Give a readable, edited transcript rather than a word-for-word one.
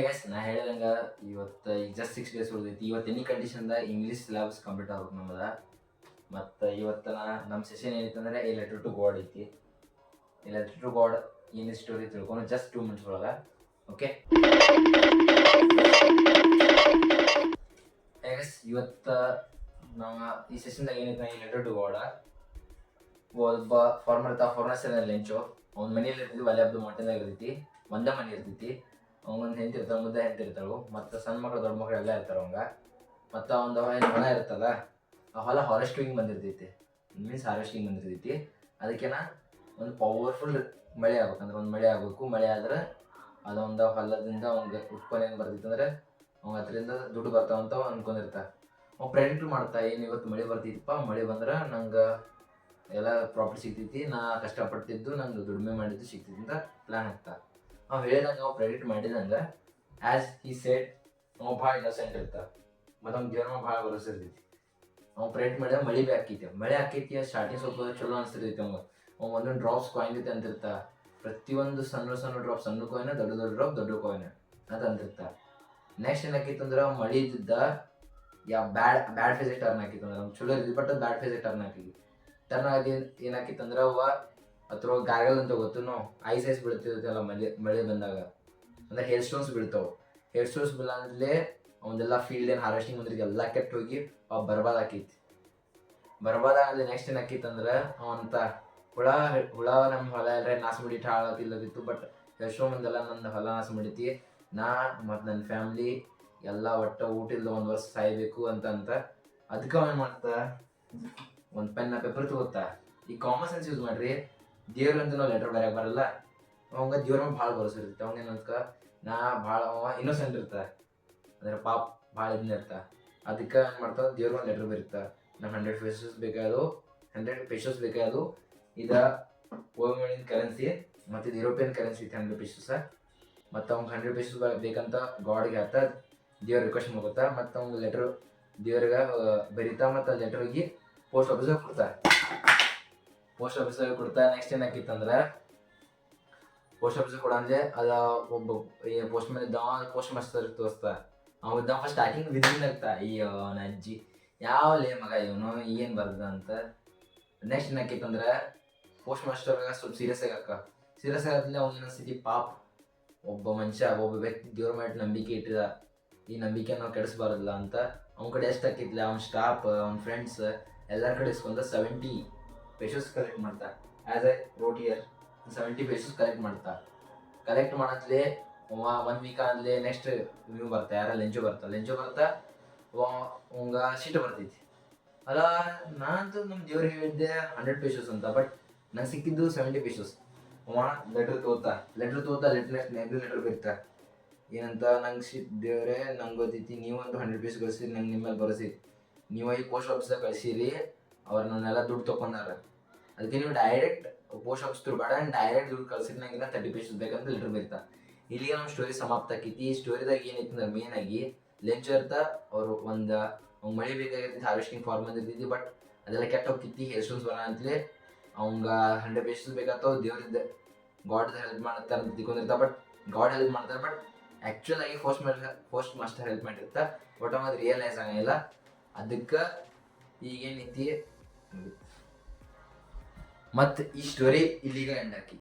Guys ನಾ ಹೇಳಿದಂಗೆ ಇವತ್ತು ಈಗ ಜಸ್ಟ್ 6 ಡೇಸ್ ಉಳಿದೈತಿ. ಇವತ್ತು ಎನಿ ಕಂಡೀಷನ್ದಾಗ ಇಂಗ್ಲೀಷ್ ಸಿಲೆಬಸ್ ಕಂಪ್ಲೀಟ್ ಆಗ್ಬೇಕು ನಮ್ಮದ. ಮತ್ತು ಇವತ್ತು ನಮ್ಮ ಸೆಷನ್ ಏನೈತೆ ಅಂದರೆ ಎ ಲೆಟರ್ ಟು ಗಾಡ್ ಐತಿ. ಎ ಲೆಟರ್ ಟು ಗಾಡ್ ಏನು ಸ್ಟೋರಿ ತಿಳ್ಕೊಂಡು ಜಸ್ಟ್ 2 ಮಿನಿಟ್ಸ್ ಒಳಗೆ. ಓಕೆ ಗೈಸ್, ಇವತ್ತು ನಾವು ಈ ಸೆಷನ್ದಾಗ ಏನೈತೆ ಎ ಲೆಟರ್ ಟು ಗಾಡ್ ಒಬ್ಬ ಫಾರ್ಮರ್ ಇರ್ತಾವ. ಫಾರ್ಮರ್ಸ್ ಲೆಂಚು ಅವ್ನ ಮನೇಲಿ ಇರ್ತಿದ್ವಿ. ಒಲೆ ಹಬ್ಬದ ಮೊಟ್ಟೆದಾಗ ಇರ್ತೈತಿ. ಒಂದೇ ಮನೆ ಇರ್ತೈತಿ. ಅವನೊಂದು ಹೆಂಡತಿ ಇರ್ತಾವೆ, ಮುದ್ದೆ ಹೆಂಡತಿ ಇರ್ತಾಳು. ಮತ್ತು ಸಣ್ಣ ಮಕ್ಕಳು ದೊಡ್ಡ ಮಕ್ಕಳು ಎಲ್ಲ ಇರ್ತಾರೆ ಅವಂಗ. ಮತ್ತು ಒಂದು ಹೊಲ ಇರ್ತಲ್ಲ, ಆ ಹೊಲ ಹಾರ್ವೆಸ್ಟಿಂಗ್ ಬಂದಿರ್ತೈತಿ. ಮೀನ್ಸ್ ಹಾರ್ವೆಸ್ಟಿಂಗ್ ಬಂದಿರ್ತೈತಿ. ಅದಕ್ಕೇನ ಒಂದು ಪವರ್ಫುಲ್ ಮಳೆ ಆಗ್ಬೇಕಂದ್ರೆ ಒಂದು ಮಳೆ ಆಗಬೇಕು. ಮಳೆ ಆದ್ರೆ ಅದೊಂದು ಹೊಲದಿಂದ ಅವ್ನಿಗೆ ಉತ್ಪನ್ನ ಏನು ಬರ್ತೈತೆ ಅಂದ್ರೆ ಅವ್ನ ಅದರಿಂದ ದುಡ್ಡು ಬರ್ತಾವಂತ ಅನ್ಕೊಂಡಿರ್ತಾರೆ. ಅವ್ನು ಪ್ರೆಡಿಕ್ಟ್ ಮಾಡ್ತಾ ಏನು ಇವತ್ತು ಮಳೆ ಬರ್ತೈತಿಪ್ಪ, ಮಳೆ ಬಂದ್ರೆ ನಂಗೆ ಎಲ್ಲ ಪ್ರಾಫಿಟ್ ಸಿಗ್ತೈತಿ, ನಾ ಕಷ್ಟಪಡ್ತಿದ್ದು ನಂಗೆ ದುಡಿಮೆ ಮಾಡಿದ್ದು ಸಿಗ್ತೈತಿ ಅಂತ ಪ್ಲ್ಯಾನ್ ಆಗ್ತಾ. ಅವ್ನು ಹೇಳಿದಂಗೆ ಅವ್ನು ಪ್ರೆಡಿಕ್ಟ್ ಮಾಡಿದಂಗೆ ಆ್ಯಸ್ ಹಿ ಸೆಡ್ ಅವ ಭಾಳ ಇನ್ನೋಸೆಂಟ್ ಇರ್ತಾವೆ. ಮತ್ತು ಅವ್ನ ದೇವ್ರ ಭಾಳ ಭರೋಸೆ ಇರ್ತೈತಿ. ಅವ್ನು ಪ್ರೆಡಿಕ್ಟ್ ಮಾಡಿದಾಗ ಮಳೆ ಭೀ ಆಕೈತಿ. ಮಳೆ ಆಕೈತಿ ಸ್ಟಾರ್ಟಿಂಗ್ ಸ್ವಲ್ಪ ಚಲೋ ಅನಿಸ್ತೈತಿ. ಅವ್ನು ಒಂದೊಂದು ಡ್ರಾಪ್ಸ್ ಕಾಯಿನ್ ಐತೆ ಅಂತಿರ್ತಾ. ಪ್ರತಿಯೊಂದು ಸಣ್ಣ ಸಣ್ಣ ಡ್ರಾಪ್ ಸಣ್ಣ ಕಾಯಿನ, ದೊಡ್ಡ ದೊಡ್ಡ ಡ್ರಾಪ್ ದೊಡ್ಡ ಕಾಯಿನ ಅಂತ ಅಂತಿರ್ತಾ. ನೆಕ್ಸ್ಟ್ ಏನಾಕಿತ್ತು ಅಂದ್ರೆ ಮಳೆ ಇದ್ದಿದ್ದ ಬ್ಯಾಡ್ ಫೇಸ್ ಟರ್ನ್ ಹಾಕಿತ್ತು ಅಂದ್ರೆ ಅವ್ನು ಚಲೋ ಇರ್ತಿತ್ತು. ಬಟ್ ಬ್ಯಾಡ್ ಫೇಸ್ ಟರ್ನ್ ಆಗಿ ಏನಾಕಿತ್ತು ಅಂದ್ರೆ ಅವ ಅಥವಾ ಗಾಗಲ್ ಅಂತ ಗೊತ್ತು ನಾವು ಐಸ್ ಬೀಳ್ತಿರ್ತಲ್ಲ ಮಳೆ ಬಂದಾಗ. ಅಂದ್ರೆ ಹೇರ್ ಸ್ಟೋನ್ಸ್ ಬೀಳ್ತಾವೆ. ಹೇರ್ ಸ್ಟೋನ್ಸ್ ಬೀಳಂದ್ಲೇ ಅವನ್ನೆಲ್ಲ ಫೀಲ್ಡ್ ಏನು ಹಾರ್ವೆಸ್ಟಿಂಗ್ ಬಂದ್ರಿಗೆ ಎಲ್ಲ ಕೆಟ್ಟು ಹೋಗಿ ಅವ ಬರ್ಬಾದ್ ಆಕೈತಿ. ಬರ್ಬಾದ್ ಆಗಲಿ ನೆಕ್ಸ್ಟ್ ಏನಾಕಿತ್ತು ಅಂದ್ರೆ ಅವಂತ ಹುಳ ನಮ್ಮ ಹೊಲ ಎಲ್ಲ ನಾಶ ಮಾಡಿಟ್ಟು ಹಾಳಾತಿಲ್ಲದಿತ್ತು. ಬಟ್ ಎಷ್ಟೋ ಮಂದೆಲ್ಲ ನನ್ನ ಹೊಲ ನಾಶ ಮಾಡೈತಿ. ನಾ ಮತ್ತು ನನ್ನ ಫ್ಯಾಮ್ಲಿ ಎಲ್ಲ ಒಟ್ಟು ಊಟ ಇಲ್ಲ 1 ವರ್ಷ ಸಾಯ್ಬೇಕು ಅಂತ ಅದಕ್ಕೆ ಅವನು ಮಾಡ್ತಾ ಒಂದು ಪೆನ್ನ ಪೇಪರ್ ತಗೋತಾ. ಈ ಕಾಮನ್ ಸೆನ್ಸ್ ಯೂಸ್ ಮಾಡ್ರಿ. ದೇವ್ರಂತ ನಾವು ಲೆಟರ್ ಬರೆಯಕ್ಕೆ ಬರಲ್ಲ. ಅವಂಗ ದೇವ್ರ ಮೇಲೆ ಭಾಳ ಭರೋಸೆ ಇರ್ತೈತೆ. ಅವಂಗ ಏನಂತ ನಾ ಭಾಳ ಅವ ಇನ್ನೋಸೆಂಟ್ ಇರ್ತಾರೆ. ಅಂದ್ರೆ ಪಾಪ ಭಾಳ ಇದನ್ನ ಇರ್ತಾ. ಅದಕ್ಕೆ ಏನು ಮಾಡ್ತಾವೆ ದೇವ್ರ ಒಂದು ಲೆಟರ್ ಬರೀತಾ. ನಂಗೆ 100 ಪೇಶಸ್ ಬೇಕಾದವು. ಇದು ಓಲ್ಡ್ ಕರೆನ್ಸಿ ಮತ್ತು ಇದು ಯುರೋಪಿಯನ್ ಕರೆನ್ಸಿ ಐತೆ 100 ಪೇಶಸ್. ಮತ್ತು ಅವ್ಗೆ 100 ಪೇಶಸ್ ಬೇಕಂತ ಗಾಡ್ಗೆ ಆತ ದೇವ್ರ ರಿಕ್ವೆಸ್ಟ್ ಮಾಡ್ಕೊತಾ. ಮತ್ತು ಅವ್ಗೆ ಲೆಟ್ರ್ ದೇವ್ರಿಗೆ ಬರೀತಾ. ಮತ್ತು ಆ ಲೆಟ್ರ್ ಹೋಗಿ ಪೋಸ್ಟ್ ಆಫೀಸಾಗ ಕೊಡ್ತಾ. ನೆಕ್ಸ್ಟ್ ಏನಾಕಿತ್ತಂದ್ರೆ ಪೋಸ್ಟ್ ಆಫೀಸಿಗೆ ಕೊಡಂದ್ರೆ ಅದ ಒಬ್ಬ ಪೋಸ್ಟ್ ಮ್ಯಾನ್ ಇದ್ದ ಪೋಸ್ಟ್ ಮಾಸ್ಟರ್ ತೋರಿಸ್ತಾ. ಅವ ಇದ್ದ ಫಸ್ಟ್ ಸ್ಟಾರ್ಟಿಂಗ್ ವಿಧಿನ್ ಆಗ್ತಾ. ಅಯ್ಯೋ ಅವನ ಅಜ್ಜಿ ಯಾವ ಲೇ ಮಗ ಇವನು ಏನು ಬರ್ದ ಅಂತ. ನೆಕ್ಸ್ಟ್ ಏನಾಕಿತ್ತಂದ್ರೆ ಪೋಸ್ಟ್ ಮಾಸ್ಟರ್ಗೆ ಸ್ವಲ್ಪ ಸೀರಿಯಸ್ ಆಗಾದ್ಮೇಲೆ ಅವ್ನ ಅನಿಸ್ತೈತಿ ಪಾಪ್ ಒಬ್ಬ ಮನುಷ್ಯ ಒಬ್ಬ ವ್ಯಕ್ತಿ ದೇವ್ರ ಮಾಡಿ ನಂಬಿಕೆ ಇಟ್ಟಿದ. ಈ ನಂಬಿಕೆ ನಾವು ಕೆಡಿಸ್ಬಾರ್ದಲ್ಲ ಅಂತ ಅವ್ನ ಕಡೆ ಎಷ್ಟು ಹಾಕಿದ್ಲ ಅವ್ನ ಸ್ಟಾಫ್ ಅವ್ನ ಫ್ರೆಂಡ್ಸ್ ಎಲ್ಲರ ಕಡೆ ಇಸ್ಕೊಂಡ 70 ಪೇಶಸ್ ಕಲೆಕ್ಟ್ ಮಾಡ್ತಾ. As a rote year 70 pieces collect ಮಾಡ್ತಾ. ಕಲೆಕ್ಟ್ ಮಾಡತ್ಲೇ 1 ವೀಕ್ ಆದ್ಲೇ ನೆಕ್ಸ್ಟ್ ಇವು ಬರ್ತಾ. ಯಾರ ಲೆಂಚು ಬರ್ತಾ ಅವಂಗ ಸೀಟ್ ಬರ್ತೈತಿ. ಅಲ್ಲ ನಾನಂತೂ ನಮ್ಮ ದೇವ್ರಿಗೆ ಹೇಳಿದ್ದೆ 100 ಪೇಶಸ್ ಅಂತ. ಬಟ್ ನಂಗೆ ಸಿಕ್ಕಿದ್ದು 70 ಪೇಶಸ್. ಲೆಟ್ರ್ ತೋತಾ ನೆಕ್ಸ್ಟ್ ಲೆಟ್ರ್ ಬರೀತಾ. ಏನಂತ ನಂಗೆ ದೇವ್ರೆ ನಂಗೆ ಗೊತ್ತೈತಿ ನೀವೊಂದು 100 ಪೇಸ್ ಕಳಿಸಿರಿ. ನಂಗೆ ನಿಮ್ಮ ಮೇಲೆ ಬರೋಸಿ ನೀವು ಈ ಪೋಸ್ಟ್ ಆಫೀಸ್ದಾಗ ಕಳಿಸಿರಿ. ಅವ್ರು ನನ್ನೆಲ್ಲ ದುಡ್ಡು ತೊಗೊಂಡಾರ. ಅದಕ್ಕೆ ನೀವು ಡೈರೆಕ್ಟ್ ಪೋಸ್ಟ್ ಆಫೀಸ್ ಬೇಡ ಡೈರೆಕ್ಟ್ ದುಡ್ಡು ಕಳ್ಸಿರಿ. ನಂಗೆ 30 ಪೇಶಸ್ ಬೇಕಂತ ಲೆಟ್ರ್ ಬರೀತಾ. ಇಲ್ಲಿಗೆ ನಮ್ಮ ಸ್ಟೋರಿ ಸಮಾಪ್ತ ಆಕೈತಿ. ಈ ಸ್ಟೋರಿದಾಗ ಏನೈತಿ ಅಂದ್ರೆ ಮೇನ್ ಆಗಿ ಲೆಂಚ್ ಇರ್ತಾ. ಅವರು ಒಂದು ಮಳೆ ಬೇಕಾಗಿರ್ತೈತಿ, ಹಾರ್ವೆಸ್ಟಿಂಗ್ ಫಾರ್ಮ್ ಬಂದಿರ್ತೈತಿ. ಬಟ್ ಅದೆಲ್ಲ ಕೆಟ್ಟ ಹೋಗ್ತೈತಿ. ಹೇರ್ ಸ್ಟೋನ್ಸ್ ಬರ ಅಂತಲೇ ಅವಂಗ 100 ಪೇಶಸ್ ಬೇಕಾಗ್ತಾವ. ದೇವ್ರಿಂದ ಗಾಡ್ ಹೆಲ್ಪ್ ಮಾಡ್ತಾರೆ ಅಂತ ತಿಳ್ಕೊಂಡಿರ್ತಾ. ಬಟ್ ಗಾಡ್ ಹೆಲ್ಪ್ ಮಾಡ್ತಾರೆ. ಬಟ್ ಆ್ಯಕ್ಚುಲ್ ಆಗಿ ಪೋಸ್ಟ್ ಮಾಸ್ಟರ್ ಹೆಲ್ಪ್ ಮಾಡಿರ್ತಾ. ಬಟ್ ಅವಾಗ ಅದು ರಿಯಲೈಸ್ ಆಗಂಗಿಲ್ಲ. ಅದಕ್ಕೆ ಈಗೇನೈತಿ ಮತ್ತು ಈ ಸ್ಟೋರಿ ಇಲ್ಲಿಗ ಎಂಡ್ ಹಾಕಿ.